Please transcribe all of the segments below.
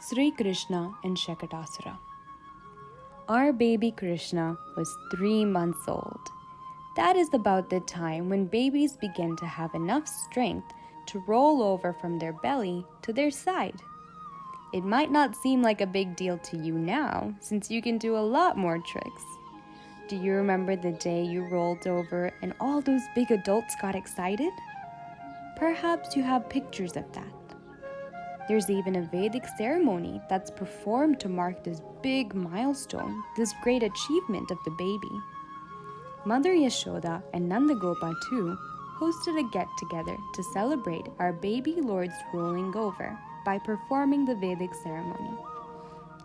Sri Krishna and Sakatasura. Our baby Krishna was 3 months old. That is about the time when babies begin to have enough strength to roll over from their belly to their side. It might not seem like a big deal to you now, since you can do a lot more tricks. Do you remember the day you rolled over and all those big adults got excited? Perhaps you have pictures of that. There's even a Vedic ceremony that's performed to mark this big milestone, this great achievement of the baby. Mother Yashoda and Nandagopa too hosted a get-together to celebrate our baby Lord's rolling over by performing the Vedic ceremony.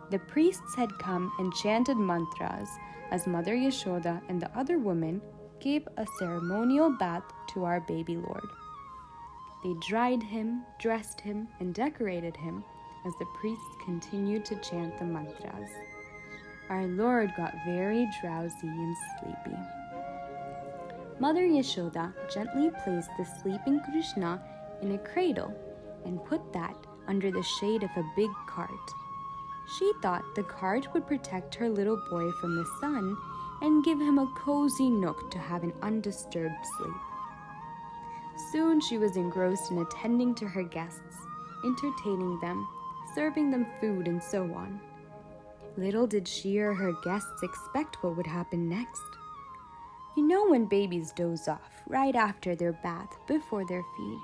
The priests had come and chanted mantras as Mother Yashoda and the other women gave a ceremonial bath to our baby Lord. They dried him, dressed him, and decorated him as the priests continued to chant the mantras. Our Lord got very drowsy and sleepy. Mother Yashoda gently placed the sleeping Krishna in a cradle and put that under the shade of a big cart. She thought the cart would protect her little boy from the sun and give him a cozy nook to have an undisturbed sleep. Soon she was engrossed in attending to her guests, entertaining them, serving them food, and so on. Little did she or her guests expect what would happen next. You know when babies doze off right after their bath before their feed.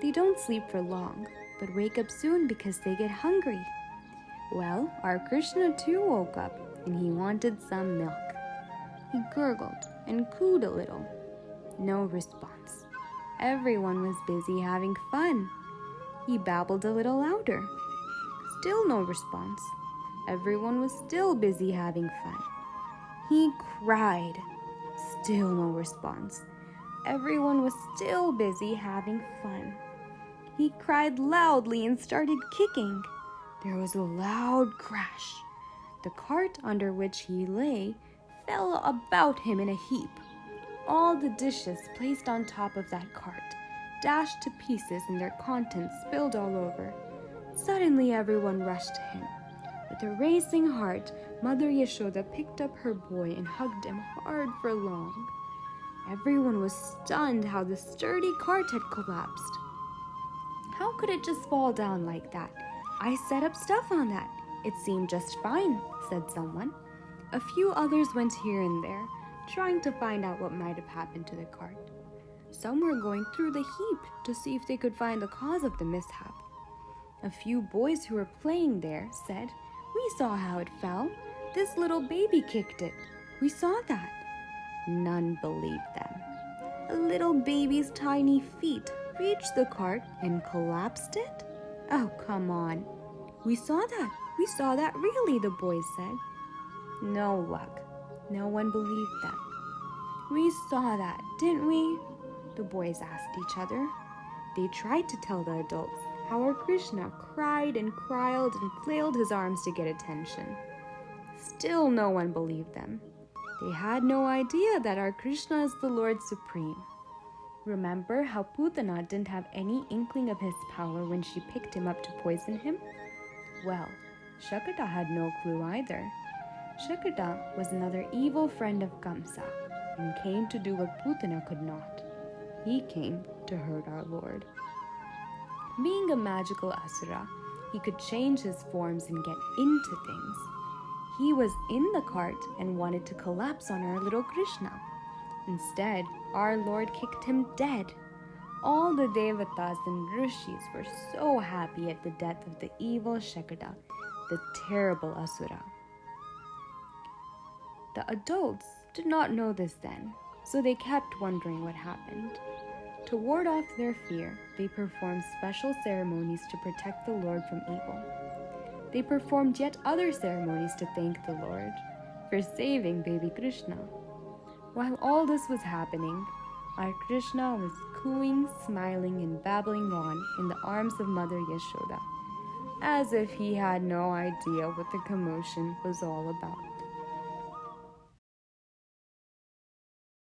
They don't sleep for long, but wake up soon because they get hungry. Well, our Krishna too woke up and he wanted some milk. He gurgled and cooed a little. No response. Everyone was busy having fun. He babbled a little louder. Still no response. Everyone was still busy having fun. He cried. Still no response. Everyone was still busy having fun. He cried loudly and started kicking. There was a loud crash. The cart under which he lay fell about him in a heap. All the dishes placed on top of that cart dashed to pieces and their contents spilled all over. Suddenly everyone rushed to him. With a racing heart, Mother Yashoda picked up her boy and hugged him hard for long. Everyone was stunned how the sturdy cart had collapsed. How could it just fall down like that? I set up stuff on that. It seemed just fine, said someone. A few others went here and there, trying to find out what might have happened to the cart. Some were going through the heap to see if they could find the cause of the mishap. A few boys who were playing there said, "We saw how it fell. This little baby kicked it. We saw that." None believed them. A little baby's tiny feet reached the cart and collapsed it? Oh, come on. We saw that really, the boys said. No luck. No one believed them. We saw that, didn't we? The boys asked each other. They tried to tell the adults how our Krishna cried and cried and flailed his arms to get attention. Still no one believed them. They had no idea that our Krishna is the Lord Supreme. Remember how Putana didn't have any inkling of his power when she picked him up to poison him? Well, Shakata had no clue either. Shakata was another evil friend of Kamsa and came to do what Putana could not. He came to hurt our Lord. Being a magical asura, he could change his forms and get into things. He was in the cart and wanted to collapse on our little Krishna. Instead, our Lord kicked him dead. All the devatas and rishis were so happy at the death of the evil Shakata, the terrible asura. The adults did not know this then, so they kept wondering what happened. To ward off their fear, they performed special ceremonies to protect the Lord from evil. They performed yet other ceremonies to thank the Lord for saving baby Krishna. While all this was happening, our Krishna was cooing, smiling, and babbling on in the arms of Mother Yashoda, as if he had no idea what the commotion was all about.